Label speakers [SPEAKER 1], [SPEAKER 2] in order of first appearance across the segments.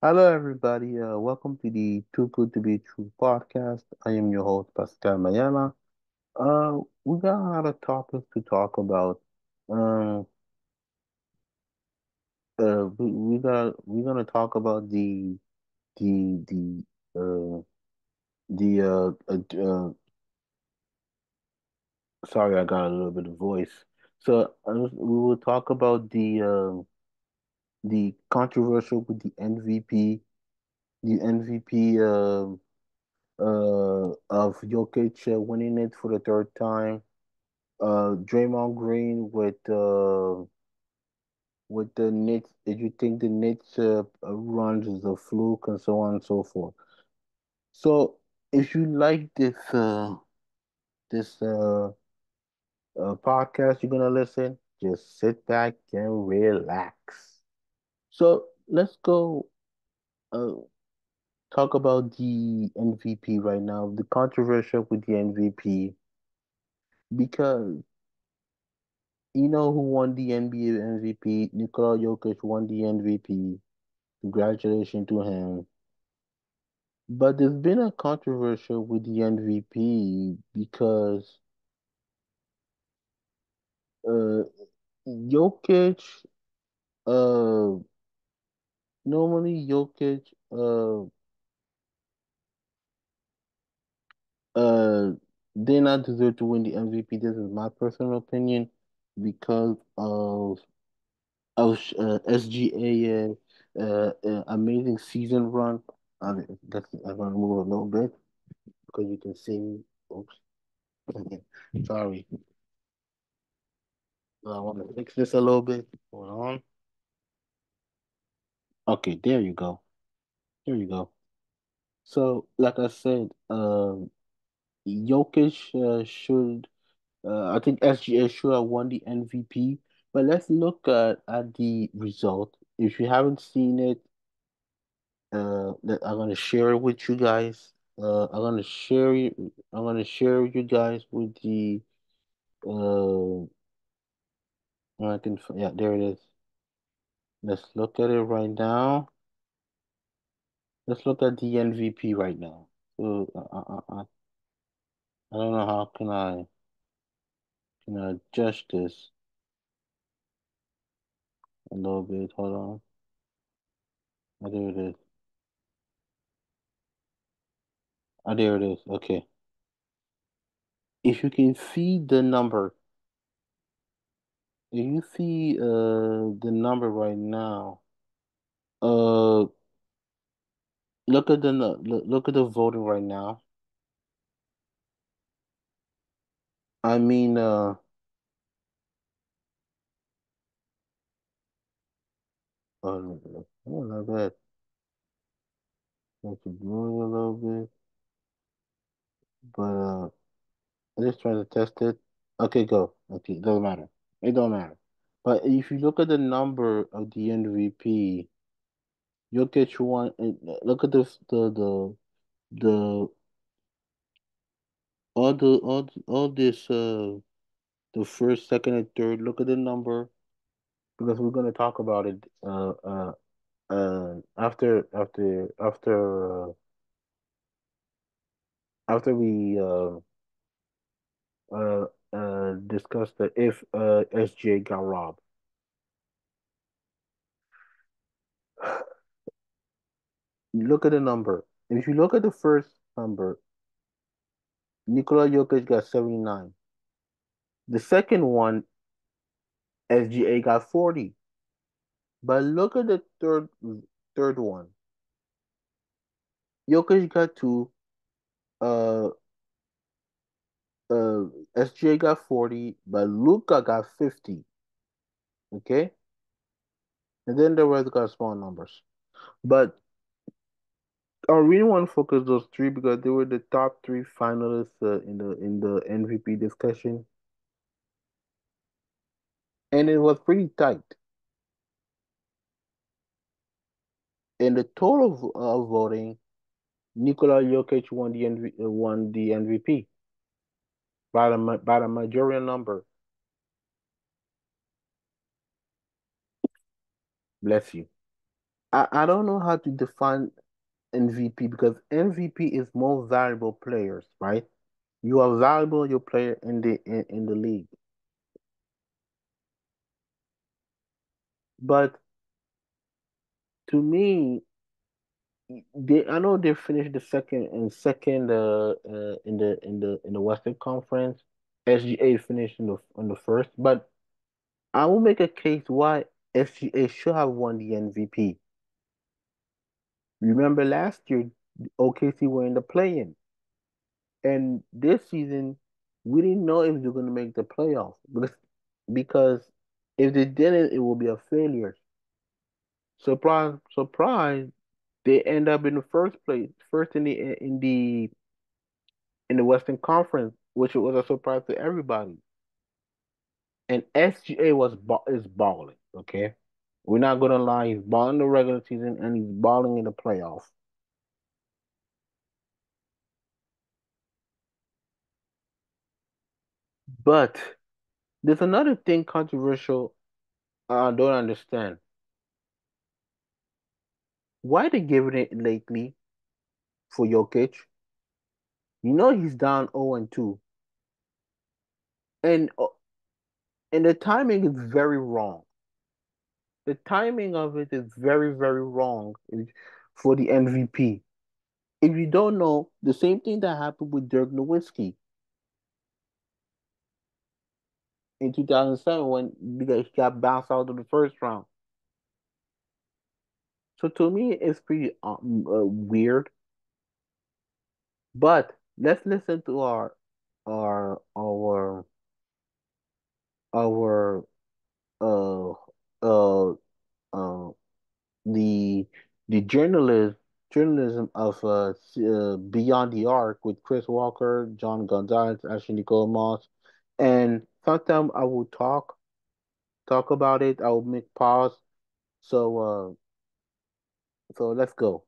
[SPEAKER 1] Hello, everybody. Welcome to the Too Good to Be True podcast. I am your host, Pascal Mayana. We got a lot of topics to talk about. Um, we're gonna talk about the the uh the sorry, I got a little bit of voice. So we will talk about the controversial with the MVP, the MVP of Jokic winning it for the third time. Draymond Green with the Knicks. Did you think the Knicks runs is a fluke and so on and so forth? So if you like this podcast you're gonna listen, just sit back and relax. So let's go uh talk about the MVP right now. The controversial with the MVP because you know who won the NBA MVP? Nikola Jokic won the MVP. Congratulations to him. But there's been a controversial with the MVP because uh Jokic uh normally Jokic uh did not deserve to win the MVP. This is my personal opinion because of SGA amazing season run. I'm gonna move a little bit because you can see me. Oops. Sorry. I want to fix this a little bit. Hold on. Okay, there you go. There you go. So, like I said, Jokic should, I think SGA should have won the MVP. But let's look at the result. If you haven't seen it, I'm gonna share it with you guys. I'm gonna share you guys with the yeah, there it is. Let's look at it right now. Let's look at the MVP right now. So I don't know how can I adjust this a little bit. Hold on. Oh, there it is. Oh, there it is. Okay. If you can see the number, if you see the number right now, uh look at look at the voting right now. I mean not bad. Make it move a little bit, but I'm just trying to test it. Okay, go. Okay, doesn't matter. It don't matter. But if you look at the number of the MVP, Jokic won. Look at the all this the first, second, and third. Look at the number because we're gonna talk about it after we discuss the if SJ got robbed. Look at the number. If you look at the first number, Nikola Jokic got 79. The second one, SGA got 40. But look at the third one. Jokic got two. Uh, uh, SGA got 40, but Luka got 50. Okay, and then the rest got small numbers. But I really want to focus those three because they were the top three finalists in the MVP discussion, and it was pretty tight. In the total voting, Nikola Jokic won the MVP by by the majority number. Bless you. I don't know how to define MVP because MVP is most valuable players, right? You are valuable, your player in the league. But to me, they I know they finished the second in the Western Conference. SGA finished in the first, but I will make a case why SGA should have won the MVP. Remember last year, OKC were in the play-in, and this season we didn't know if they're going to make the playoffs because if they didn't, it will be a failure. Surprise, surprise! They end up in the first place, first in the Western Conference, which was a surprise to everybody. And SGA is balling. Okay, we're not gonna lie, he's balling the regular season and he's balling in the playoffs. But there's another thing controversial I don't understand. Why they giving it lately for Jokic? You know he's down 0 and 2, and uh, and the timing is very wrong. The timing of it is very, very wrong for the MVP. If you don't know, the same thing that happened with Dirk Nowitzki in 2007 when because he got bounced out of the first round. So to me, it's pretty weird. But let's listen to our our our uh uh uh the the journalism of Beyond the Arc with Chris Walker, John Gonzalez, Ashley Nicole Moss, and sometimes I will talk about it. I will make pause. So let's go.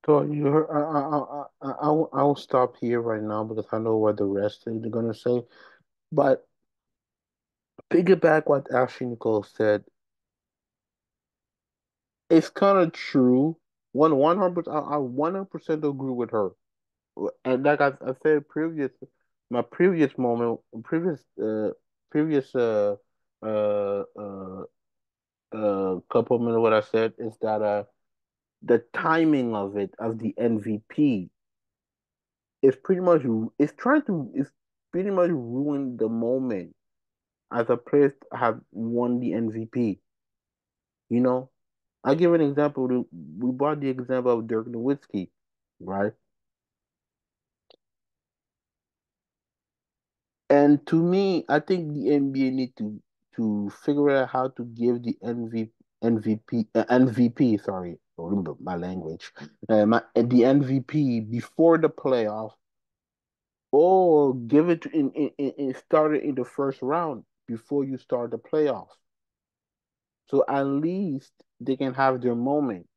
[SPEAKER 1] So you heard, I will stop here right now because I know what the rest is gonna say. But piggyback what Ashley Nicole said, it's kind of true. 100%, I 100% agree with her. And like I said previous, my previous moment, previous couple minutes, what I said is that the timing of it of the MVP is pretty much it's pretty much ruined the moment as a player have won the MVP. You know, I give an example. We brought the example of Dirk Nowitzki, right? And to me, I think the NBA need to figure out how to give the MVP. Sorry, remember my language. The MVP before the playoff, or give it to, start it in the first round before you start the playoff. So at least they can have their moment.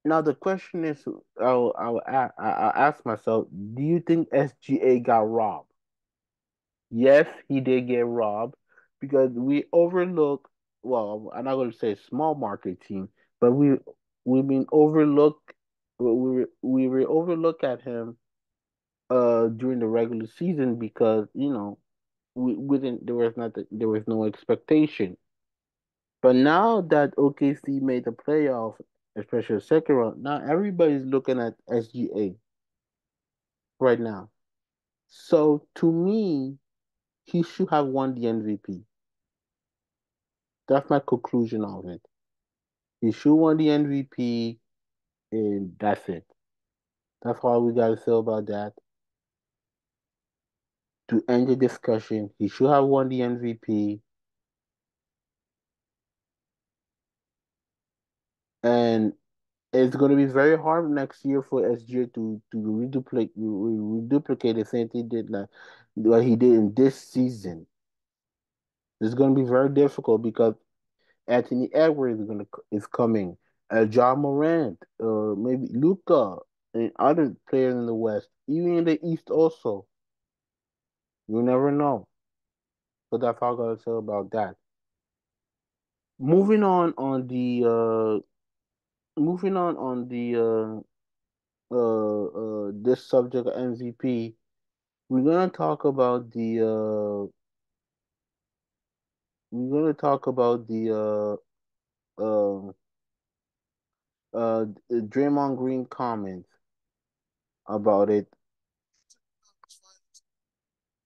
[SPEAKER 1] Now the question is, I'll ask myself, do you think SGA got robbed? Yes, he did get robbed because we overlook. Well, I'm not going to say small market team, but we've been overlooked. We were overlooked at him during the regular season because we didn't there was no expectation. But now that OKC made the playoff, especially the second round, now everybody's looking at SGA right now. So to me, he should have won the MVP. That's my conclusion of it. He should won the MVP, and that's it. That's all we gotta say about that. To end the discussion, he should have won the MVP, and it's gonna be very hard next year for SGA to reduplicate the same thing he did like what he did in this season. It's gonna be very difficult because Anthony Edwards is coming, John Morant, maybe Luca, and other players in the West, even in the East also. You never know. So that's all I gotta say about that. Moving on the this subject of MVP, we're gonna talk about the Draymond Green comments about it.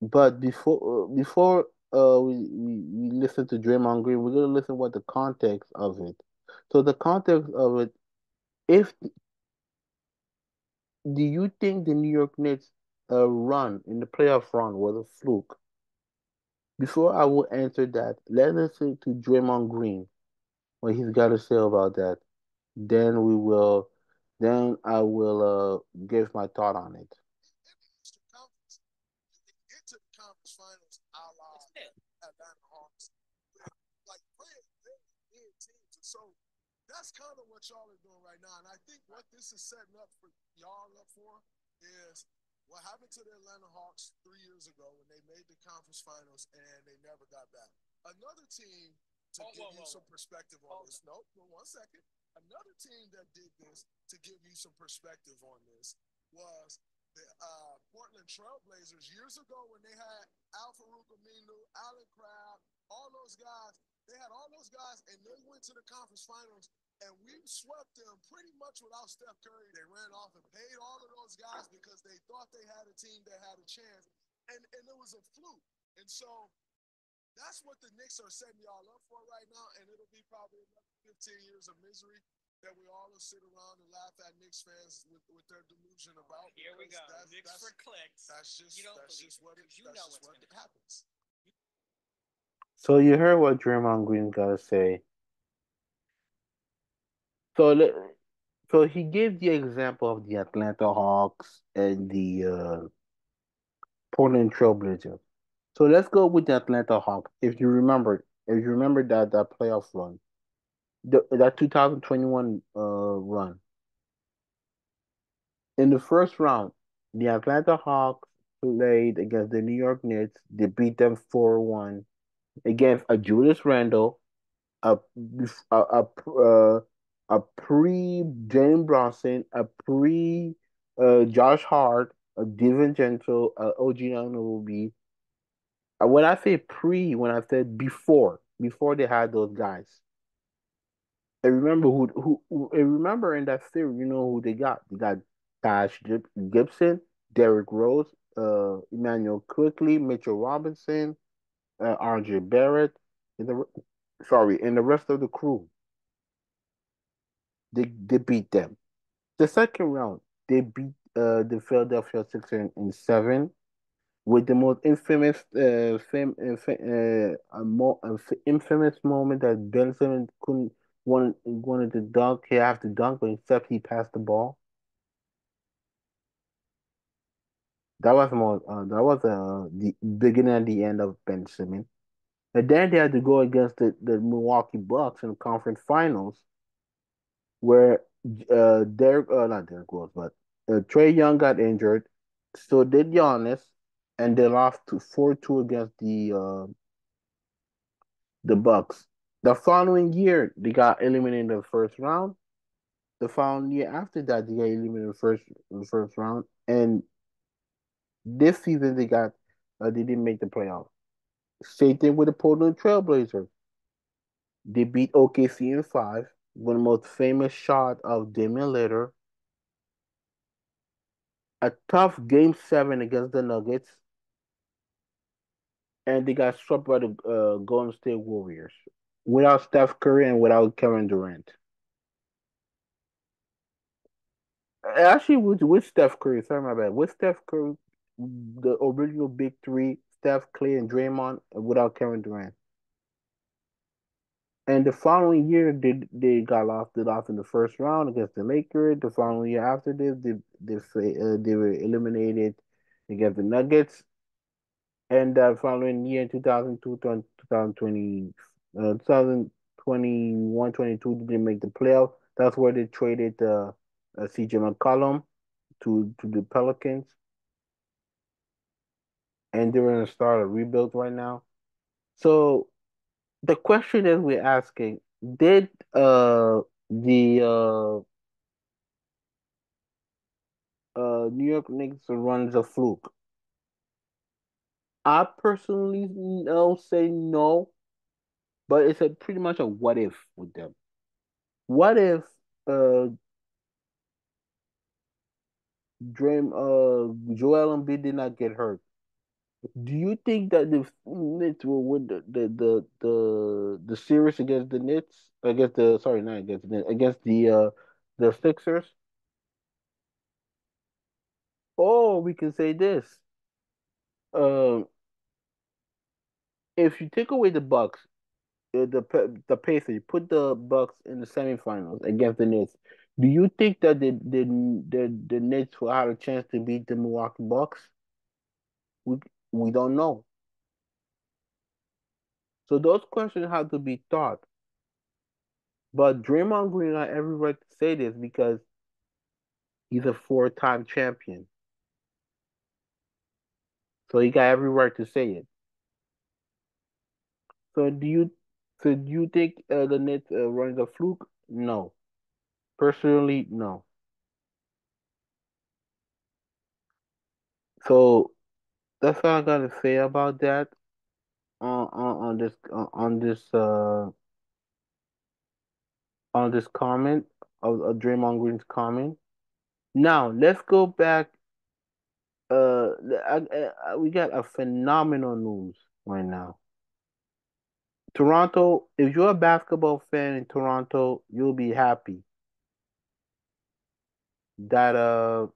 [SPEAKER 1] But before we listen to Draymond Green, we're gonna listen what the context of it. So the context of it, if do you think the New York Knicks run in the playoff run was a fluke? Before I will answer that, let's listen to Draymond Green, what he's got to say about that. Then we will, then I will give my thought on it. So you heard what Draymond Green gotta say. So so he gave the example of the Atlanta Hawks and the Portland Trailblazers. So let's go with the Atlanta Hawks. If you remember that playoff run, that 2021 run in the first round, the Atlanta Hawks played against the New York Knicks. They beat them 4-1 against a Julius Randle, a a pre Jalen Bronson, a pre Josh Hart, a DiVincenzo, a OG Anunoby. When I say pre, when I said before they had those guys. And remember and remember in that series, you know who they got? They got Gibson, Derrick Rose, Emmanuel Quickly, Mitchell Robinson, RJ Barrett, and and the rest of the crew. They beat them. The second round, they beat the Philadelphia Sixers in seven with the most infamous infamous moment that Ben Simmons couldn't wanted to dunk. He had to dunk, but except he passed the ball. That was the beginning and the end of Ben Simmons. And then they had to go against the Milwaukee Bucks in the conference finals, where Derek not Derek Rose, but Trey Young got injured. So did Giannis, and they lost to 4-2 against the Bucks. The following year, they got eliminated in the first round. The following year after that, they got eliminated in the first round. And this season, they didn't make the playoffs. Same thing with the Portland Trailblazers. They beat OKC in five. One of the most famous shot of Damian Lillard. A tough game seven against the Nuggets, and they got swept by the Golden State Warriors without Steph Curry and without Kevin Durant. Actually, with Steph Curry, sorry, my bad. With Steph Curry, the original big three, Steph, Clay, and Draymond, without Kevin Durant. And the following year, they got lost. They lost in the first round against the Lakers. The following year after this, they were eliminated against the Nuggets. And the following year, in 2002, 2020, 2021, 22, they didn't make the playoff. That's where they traded CJ McCollum to the Pelicans, and they're going to start a rebuild right now. So the question is, we're asking: did the New York Knicks runs a fluke? I personally don't say no, but it's a pretty much a what if with them. What if uh Joel Embiid did not get hurt? Do you think that the Knicks will win the series against the Knicks? Against the sorry, not against the Knicks, against the Sixers? Or we can say this. Um, if you take away the Bucks, the Pacers, you put the Bucks in the semifinals against the Knicks. Do you think that the Knicks will have a chance to beat the Milwaukee Bucks? We we don't know. So those questions have to be thought. But Draymond Green got every right to say this because he's a four-time champion. So he got every right to say it. So do you think the Nets running a fluke? No. Personally, no. So that's all I gotta say about that on this comment of Draymond Green's comment. Now let's go back. We got a phenomenal news right now. Toronto, if you're a basketball fan in Toronto, you'll be happy. that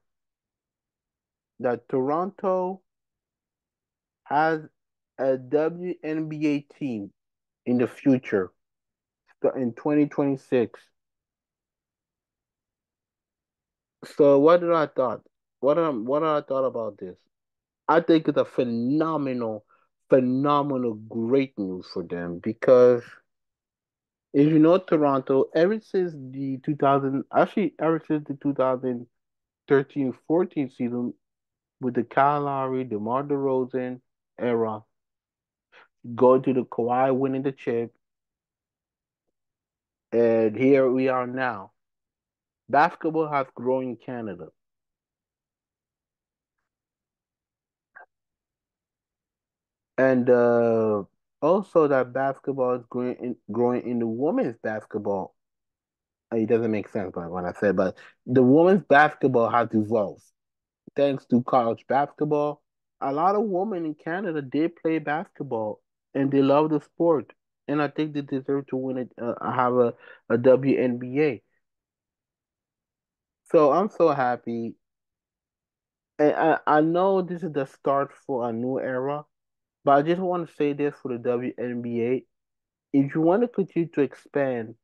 [SPEAKER 1] that Toronto has a WNBA team in the future, in 2026. So what did I thought? What did I thought about this? I think it's a phenomenal, great news for them because if you know Toronto, ever since the 2000, actually ever since the 2013-14 season with the Kyle Lowry, DeMar DeRozan era, go to the Kawhi winning the chip, and here we are now. Basketball has grown in Canada, and also that basketball is growing in the women's basketball. It doesn't make sense by what I said, but the women's basketball has evolved thanks to college basketball. A lot of women in Canada did play basketball and they love the sport, and I think they deserve to win it. Have a WNBA. So I'm so happy, and I know this is the start for a new era, but I just want to say this for the WNBA. If you want to continue to expand,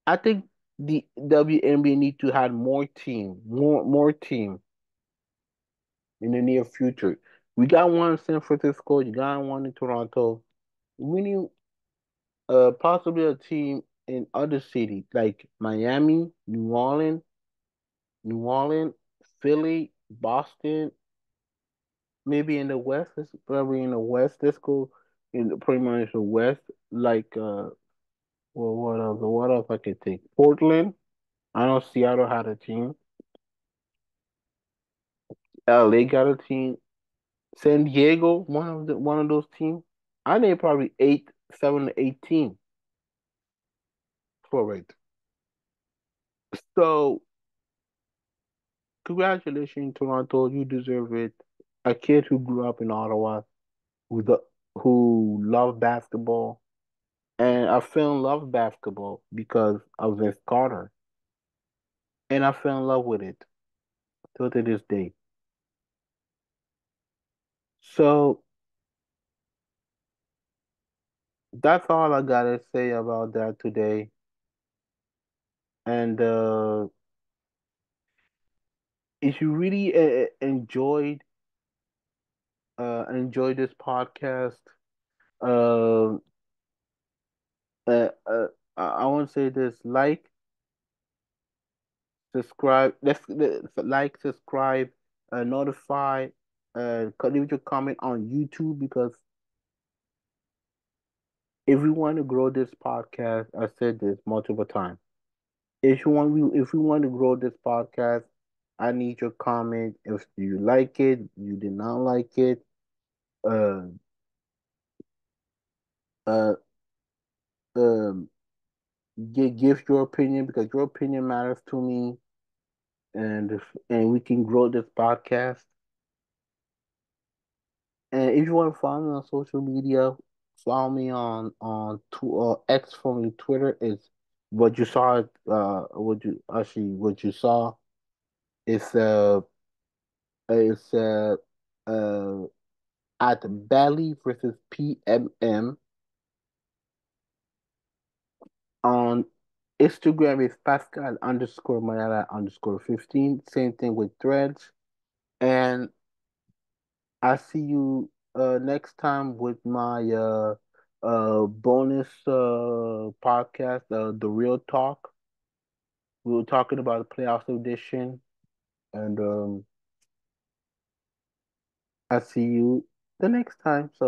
[SPEAKER 1] I think the WNBA need to have more team in the near future. We got one in San Francisco, you got one in Toronto. We need possibly a team in other cities like Miami, New Orleans, Philly, Boston, maybe in the West. It's probably in the West. Let's go in pretty much the West. Like well, what else? What else I could take? Portland. I know Seattle had a team. LA got a team. San Diego, one of those teams. I named probably 7 to 8 teams for it. So congratulations, Toronto. You deserve it. A kid who grew up in Ottawa, who the, who loved basketball, and I fell in love with basketball because of Vince Carter, and I fell in love with it till to this day. So that's all I gotta say about that today. And if you really enjoyed this podcast, uh, uh, uh, I want to say this: subscribe, like, subscribe, notify, leave your comment on YouTube because if we want to grow this podcast, I said this multiple times. If we want to grow this podcast, I need your comment. If you like it, you did not like it, uh, uh, um, give your opinion because your opinion matters to me, and we can grow this podcast. And if you want to follow me on social media, follow me on X, formerly Twitter. Is what you saw. What you saw is is uh at Bally versus PMM. On Instagram is Pascal underscore Mayala underscore 15. Same thing with Threads. And I see you next time with my bonus podcast, The Real Talk. We were talking about the playoffs edition, and I see you the next time. So